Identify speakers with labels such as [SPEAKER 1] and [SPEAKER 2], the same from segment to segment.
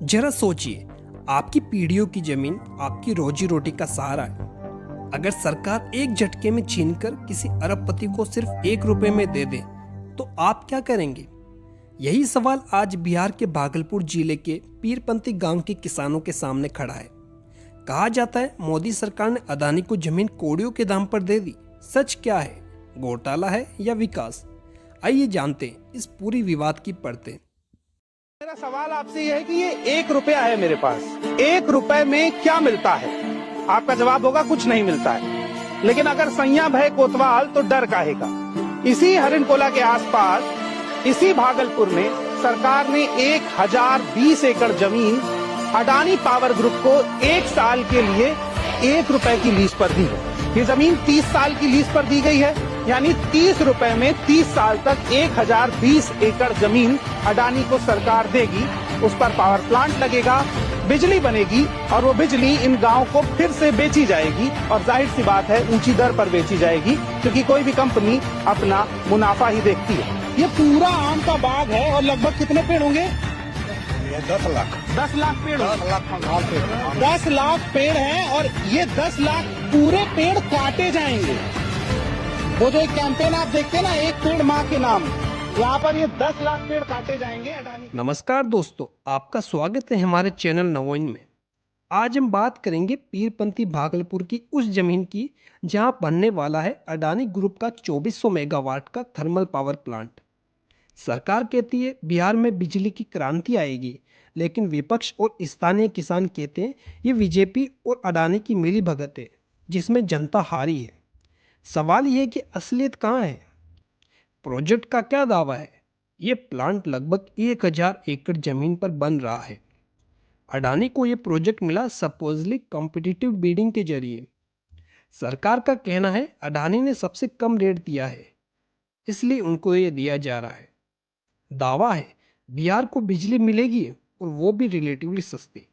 [SPEAKER 1] जरा सोचिए, आपकी पीढ़ियों की जमीन आपकी रोजी रोटी का सहारा है। अगर सरकार एक झटके में छीनकर किसी अरबपति को सिर्फ 1 रुपए में दे दे तो आप क्या करेंगे? यही सवाल आज बिहार के भागलपुर जिले के पीरपंती गांव के किसानों के सामने खड़ा है। कहा जाता है मोदी सरकार ने अदानी को जमीन कौड़ियों के दाम पर दे दी। सच क्या है? घोटाला है या विकास? आइए जानते हैं इस पूरी विवाद की परतें।
[SPEAKER 2] मेरा सवाल आपसे यह है कि ये 1 रुपया है मेरे पास, 1 रुपए में क्या मिलता है? आपका जवाब होगा कुछ नहीं मिलता है। लेकिन अगर सैया भय कोतवाल तो डर काहे का? इसी हरिणकोला के आसपास इसी भागलपुर में सरकार ने 1020 एकड़ जमीन अडानी पावर ग्रुप को 1 साल के लिए 1 रुपए की लीज पर दी है। ये जमीन 30 साल की लीज पर दी गई है, यानी 30 रुपए में 30 साल तक 1020 एकड़ जमीन अडानी को सरकार देगी। उस पर पावर प्लांट लगेगा, बिजली बनेगी और वो बिजली इन गांव को फिर से बेची जाएगी। और जाहिर सी बात है ऊंची दर पर बेची जाएगी, क्योंकि कोई भी कंपनी अपना मुनाफा ही देखती है। ये पूरा आम का बाग है और लगभग कितने पेड़ होंगे?
[SPEAKER 3] 10 लाख
[SPEAKER 2] 10 लाख पेड़
[SPEAKER 3] 10 लाख पंखाल पे
[SPEAKER 2] 10 लाख पेड़ हैं और ये 10 लाख पूरे पेड़ काटे जाएंगे। वो जो एक कैंपेन आप देखते हैं ना, एक पेड़ माँ के नाम, यहाँ पर ये 10 लाख पेड़ काटे जाएंगे अडानी।
[SPEAKER 1] नमस्कार दोस्तों, आपका स्वागत है हमारे चैनल नवोइन में। आज हम बात करेंगे पीरपंती भागलपुर की उस जमीन की जहां बनने वाला है अडानी ग्रुप का 2400 मेगावाट का थर्मल पावर प्लांट। सरकार कहती है बिहार में बिजली की क्रांति आएगी, लेकिन विपक्ष और स्थानीय किसान कहते हैं ये बीजेपी और अडानी की मिलीभगत है जिसमें जनता हारी है। सवाल यह है कि असलियत कहाँ है? प्रोजेक्ट का क्या दावा है? ये प्लांट लगभग 1000 एकड़ जमीन पर बन रहा है। अडानी को ये प्रोजेक्ट मिला सपोजली कॉम्पिटिटिव बिडिंग के जरिए। सरकार का कहना है अडानी ने सबसे कम रेट दिया है, इसलिए उनको ये दिया जा रहा है। दावा है बिहार को बिजली मिलेगी और वो भी रिलेटिवली सस्ती।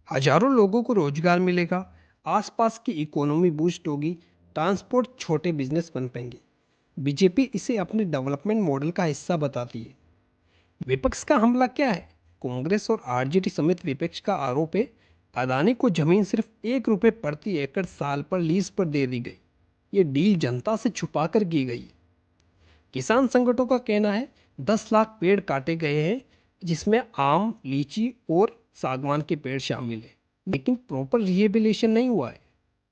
[SPEAKER 1] हजारों लोगों को रोजगार मिलेगा, आसपास की इकोनॉमी बूस्ट होगी, ट्रांसपोर्ट, छोटे बिजनेस बन पाएंगे। बीजेपी इसे अपने डेवलपमेंट मॉडल का हिस्सा बताती है। विपक्ष का हमला क्या है? कांग्रेस और आरजेडी समेत विपक्ष का आरोप है अदानी को जमीन सिर्फ 1 रुपए प्रति एकड़ साल पर लीज पर दे दी गई। ये डील जनता से छुपा कर की गई। किसान संगठनों का कहना है 10 लाख पेड़ काटे गए हैं, जिसमें आम, लीची और सागवान के पेड़ शामिल है, लेकिन प्रॉपर रिहेबिलिटेशन नहीं हुआ है।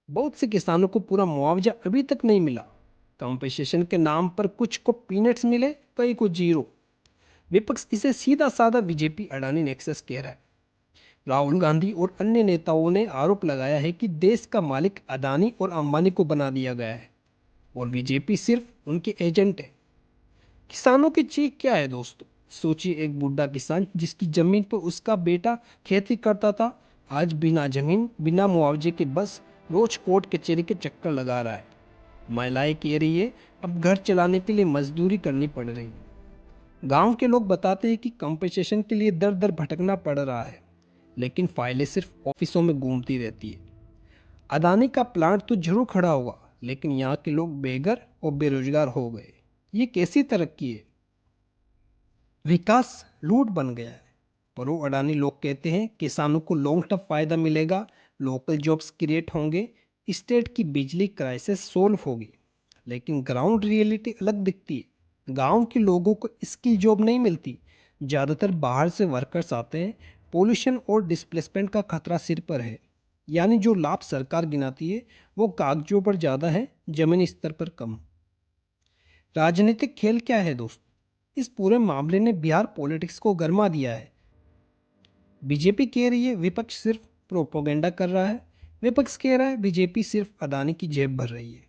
[SPEAKER 1] बहुत से किसानों को पूरा मुआवजा अभी तक नहीं मिला। कंपनसेशन के नाम पर कुछ को पीनट्स मिले, कई को जीरो। विपक्ष इसे सीधा साधा बीजेपी अडानी नेक्सस कह रहा है। राहुल गांधी और अन्य नेताओं ने आरोप लगाया है कि देश का मालिक अडानी और अंबानी को बना दिया गया है और बीजेपी सिर्फ उनके एजेंट है। किसानों की चीख क्या है दोस्तों? सोचिए, एक बूढ़ा किसान जिसकी जमीन पर उसका बेटा खेती करता था, आज बिना जमीन, बिना मुआवजे के बस रोज कोर्ट कचहरी के चक्कर लगा रहा है। महिलाएं कह रही है अब घर चलाने के लिए मजदूरी करनी पड़ रही है। गांव के लोग बताते हैं कि कंपनसेशन के लिए दर दर भटकना पड़ रहा है, लेकिन फाइलें सिर्फ ऑफिसों में घूमती रहती है। अदानी का प्लांट तो जरूर खड़ा हुआ, लेकिन यहाँ के लोग बेघर और बेरोजगार हो गए। ये कैसी तरक्की है? विकास लूट बन गया है। पर वो अडानी लोग कहते हैं किसानों को लॉन्ग टर्म फायदा मिलेगा, लोकल जॉब्स क्रिएट होंगे, स्टेट की बिजली क्राइसिस सोल्व होगी। लेकिन ग्राउंड रियलिटी अलग दिखती है। गांव के लोगों को स्किल जॉब नहीं मिलती, ज़्यादातर बाहर से वर्कर्स आते हैं। पोल्यूशन और डिस्प्लेसमेंट का खतरा सिर पर है। यानी जो लाभ सरकार गिनाती है वो कागजों पर ज़्यादा है, जमीनी स्तर पर कम। राजनीतिक खेल क्या है दोस्तों? इस पूरे मामले ने बिहार पॉलिटिक्स को गरमा दिया है। बीजेपी कह रही है विपक्ष सिर्फ प्रोपोगेंडा कर रहा है, विपक्ष कह रहा है बीजेपी सिर्फ अदानी की जेब भर रही है।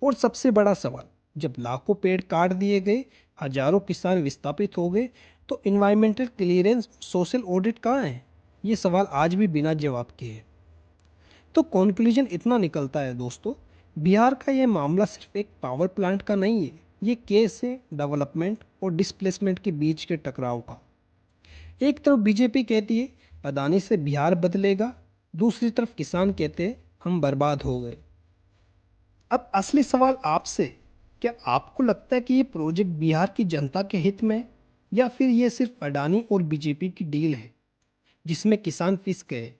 [SPEAKER 1] और सबसे बड़ा सवाल, जब लाखों पेड़ काट दिए गए, हजारों किसान विस्थापित हो गए, तो इन्वायरमेंटल क्लियरेंस, सोशल ऑडिट कहाँ है? ये सवाल आज भी बिना जवाब के है। तो कंक्लूजन इतना निकलता है दोस्तों, बिहार का यह मामला सिर्फ एक पावर प्लांट का नहीं है, ये केस है डेवलपमेंट और डिस्प्लेसमेंट के बीच के टकराव का। एक तरफ बीजेपी कहती है अदानी से बिहार बदलेगा, दूसरी तरफ किसान कहते हैं हम बर्बाद हो गए। अब असली सवाल आपसे, क्या आपको लगता है कि ये प्रोजेक्ट बिहार की जनता के हित में है, या फिर ये सिर्फ अडानी और बीजेपी की डील है? जिसमें किसान पिस गए।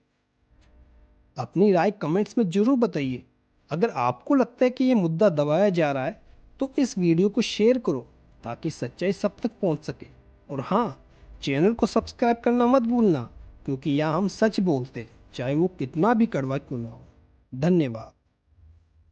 [SPEAKER 1] अपनी राय कमेंट्स में जरूर बताइए। अगर आपको लगता है कि ये मुद्दा दबाया जा रहा है तो इस वीडियो को शेयर करो ताकि सच्चाई सब तक पहुंच सके। और हाँ, चैनल को सब्सक्राइब करना मत भूलना, क्योंकि यहाँ हम सच बोलते हैं, चाहे वो कितना भी कड़वा क्यों ना हो। धन्यवाद।